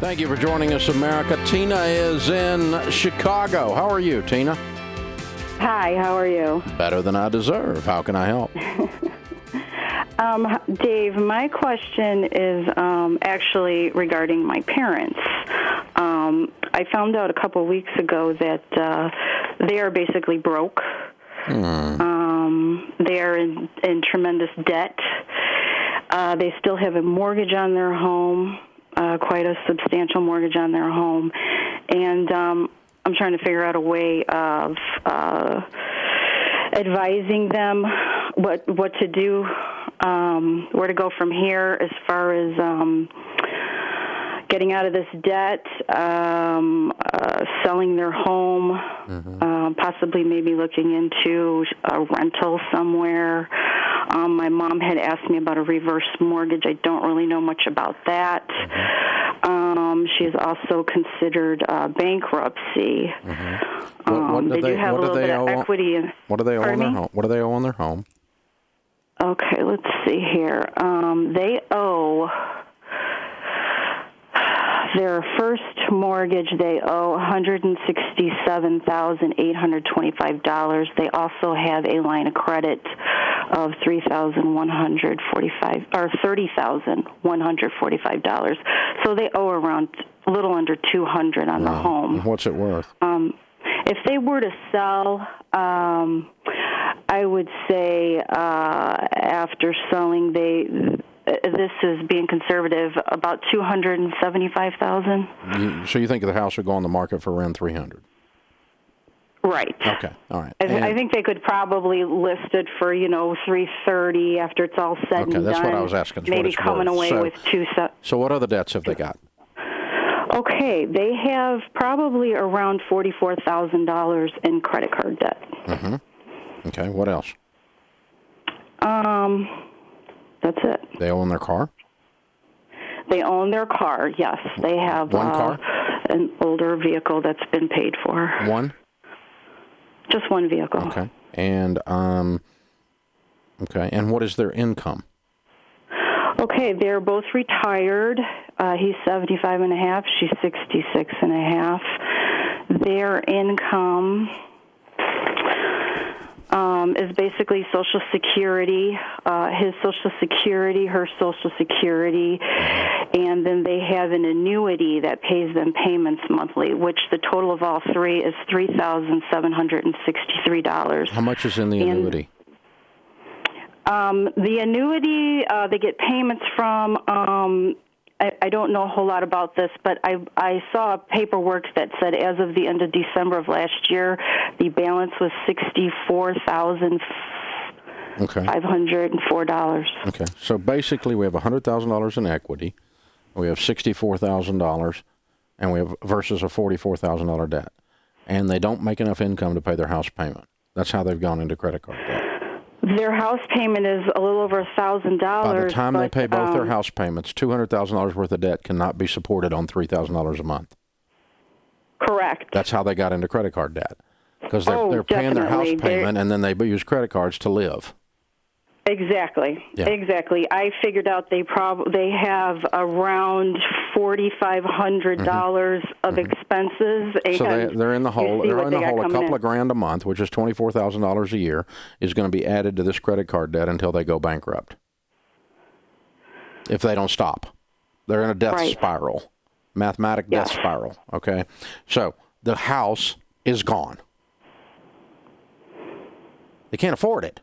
Thank you for joining us, America. Tina is in Chicago. How are you, Tina? Hi, how are you? Better than I deserve. How can I help? Dave, my question is actually regarding my parents. I found out a couple of weeks ago that they are basically broke. They are in tremendous debt. They still have a mortgage on their home, quite a substantial mortgage on their home. And I'm trying to figure out a way of advising them what to do, where to go from here as far as getting out of this debt, selling their home, possibly maybe looking into a rental somewhere. My mom had asked me about a reverse mortgage. I don't really know much about that. She's also considered bankruptcy. They do have a little bit of equity. What do they owe on their home? What do they owe on their home? Okay, let's see here. They owe their first mortgage. They owe $167,825. They also have a line of credit of $3,145 or $30,145. So they owe around a little under $200 on the home. What's it worth? If they were to sell, I would say after selling, this is being conservative, about $275,000. So you think the house would go on the market for around $300? Right. Okay. All right. I think they could probably list it for $330 after it's all said and done. Okay, that's what I was asking. Maybe coming away with So what other debts have they got? Okay, they have probably around $44,000 in credit card debt. Okay. What else? That's it. They own their car? They own their car, yes. They have one car? An older vehicle that's been paid for. One? Just one vehicle. Okay. And and what is their income? Okay, they're both retired. He's 75 and a half, she's 66 and a half. Their income is basically Social Security, his Social Security, her Social Security, and then they have an annuity that pays them payments monthly, which the total of all three is $3,763. How much is in the annuity? The annuity, they get payments from, I don't know a whole lot about this, but I saw paperwork that said as of the end of December of last year, the balance was $64,504. Okay, so basically we have $100,000 in equity, we have $64,000, and we have versus a $44,000 debt, and they don't make enough income to pay their house payment. That's how they've gone into credit card debt. Their house payment is a little over $1,000. By the time they pay both their house payments, $200,000 worth of debt cannot be supported on $3,000 a month. Correct. That's how they got into credit card debt, because they're paying their house payment and then they use credit cards to live. Exactly. Yeah. Exactly. I figured out they have around $4,500 of expenses. So they're in the hole. They're in the hole. A couple of grand a month, which is $24,000 a year, is going to be added to this credit card debt until they go bankrupt. If they don't stop, they're in a death spiral, mathematic death spiral. Okay, so the house is gone. They can't afford it.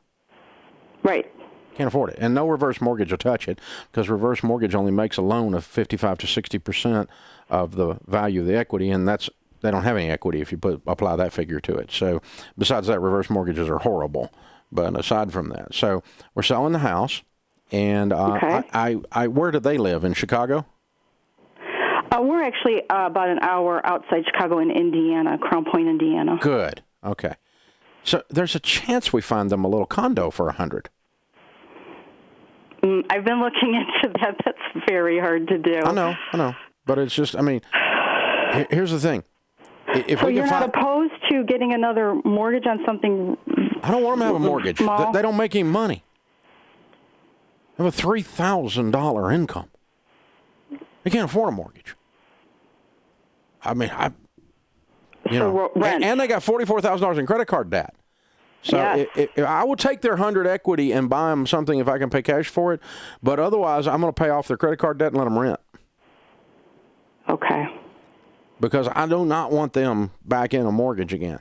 Right. Can't afford it. And no reverse mortgage will touch it, because reverse mortgage only makes a loan of 55 to 60% of the value of the equity, and they don't have any equity if you apply that figure to it. So besides that, reverse mortgages are horrible. But aside from that, so we're selling the house, and where do they live? In Chicago? We're actually about an hour outside Chicago in Indiana, Crown Point, Indiana. Good. Okay. So there's a chance we find them a little condo for $100,000. I've been looking into that. That's very hard to do. I know. But it's just, here's the thing. So you're not opposed to getting another mortgage on something? I don't want them to have a mortgage. They don't make any money. They have a $3,000 income. They can't afford a mortgage. I mean, rent. and they got $44,000 in credit card debt. So Yes. I will take their 100 equity and buy them something if I can pay cash for it. But otherwise, I'm going to pay off their credit card debt and let them rent. Okay. Because I do not want them back in a mortgage again.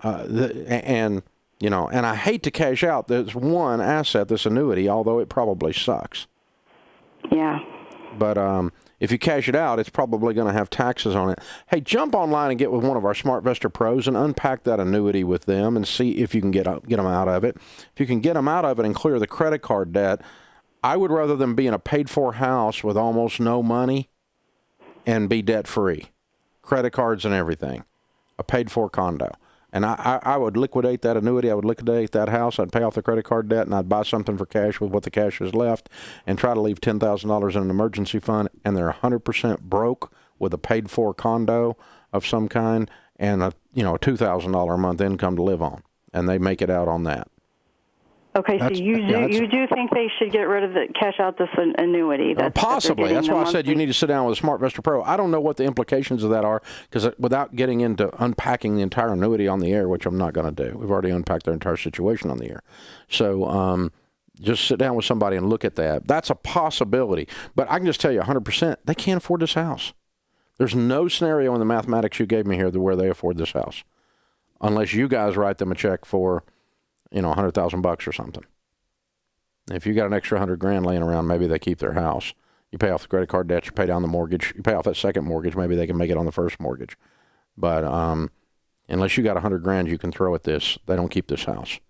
And I hate to cash out. There's one asset, this annuity, although it probably sucks. Yeah. But if you cash it out, it's probably going to have taxes on it. Hey, jump online and get with one of our SmartVestor pros and unpack that annuity with them and see if you can get them out of it. If you can get them out of it and clear the credit card debt, I would rather them be in a paid-for house with almost no money and be debt-free, credit cards and everything, a paid-for condo. And I would liquidate that annuity. I would liquidate that house. I'd pay off the credit card debt, and I'd buy something for cash with what the cash is left and try to leave $10,000 in an emergency fund. And they're 100% broke with a paid-for condo of some kind and a $2,000 a month income to live on. And they make it out on that. Okay, so you do think they should get rid of cash out this annuity? Possibly. That's why I said you need to sit down with a SmartVestor Pro. I don't know what the implications of that are, because without getting into unpacking the entire annuity on the air, which I'm not going to do. We've already unpacked their entire situation on the air. So just sit down with somebody and look at that. That's a possibility. But I can just tell you 100%, they can't afford this house. There's no scenario in the mathematics you gave me here where they afford this house, unless you guys write them a check for $100,000 or something. If you got an extra $100,000 laying around, maybe they keep their house. You pay off the credit card debt, you pay down the mortgage, you pay off that second mortgage, maybe they can make it on the first mortgage. But unless you got $100,000 you can throw at this, they don't keep this house.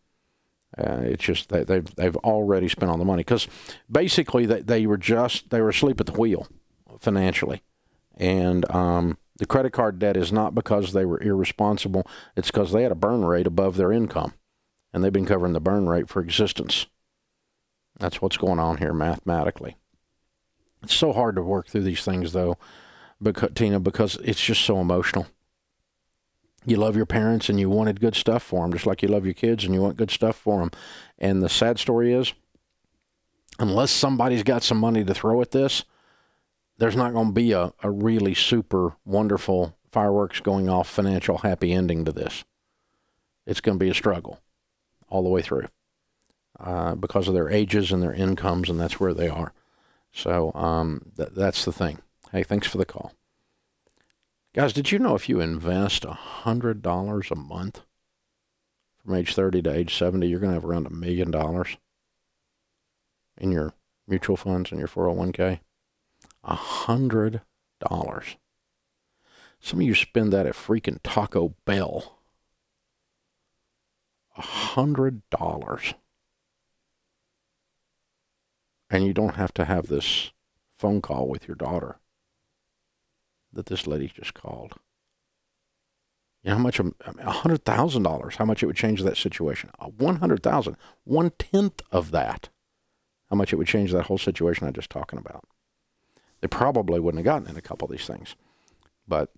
It's just they've already spent all the money, because basically they were asleep at the wheel financially, and the credit card debt is not because they were irresponsible. It's because they had a burn rate above their income. And they've been covering the burn rate for existence. That's what's going on here mathematically. It's so hard to work through these things, though, Tina, because it's just so emotional. You love your parents and you wanted good stuff for them, just like you love your kids and you want good stuff for them. And the sad story is, unless somebody's got some money to throw at this, there's not going to be a really super wonderful fireworks going off financial happy ending to this. It's going to be a struggle all the way through because of their ages and their incomes, and that's where they are. So that's the thing. Hey, thanks for the call. Guys, did you know if you invest $100 a month from age 30 to age 70, you're going to have around $1 million in your mutual funds and your 401k? $100. Some of you spend that at freaking Taco Bell. $100. And you don't have to have this phone call with your daughter that this lady just called. You know how much, $100,000, how much it would change that situation. 100,000, 1/10 of that, how much it would change that whole situation I'm just talking about. They probably wouldn't have gotten in a couple of these things. But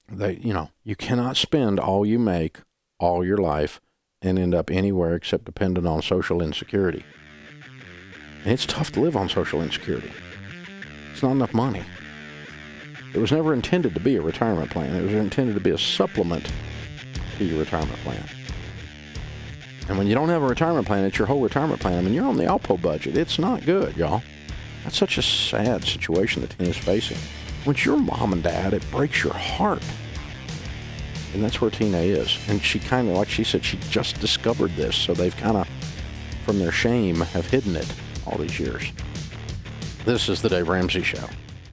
you cannot spend all you make all your life and end up anywhere except dependent on social insecurity. And it's tough to live on social insecurity. It's not enough money. It was never intended to be a retirement plan. It was intended to be a supplement to your retirement plan. And when you don't have a retirement plan, it's your whole retirement plan. I mean, you're on the Alpo budget. It's not good, y'all. That's such a sad situation that Tina's facing. When it's your mom and dad, it breaks your heart. And that's where Tina is. And she kind of, like she said, she just discovered this. So they've kind of, from their shame, have hidden it all these years. This is the Dave Ramsey Show.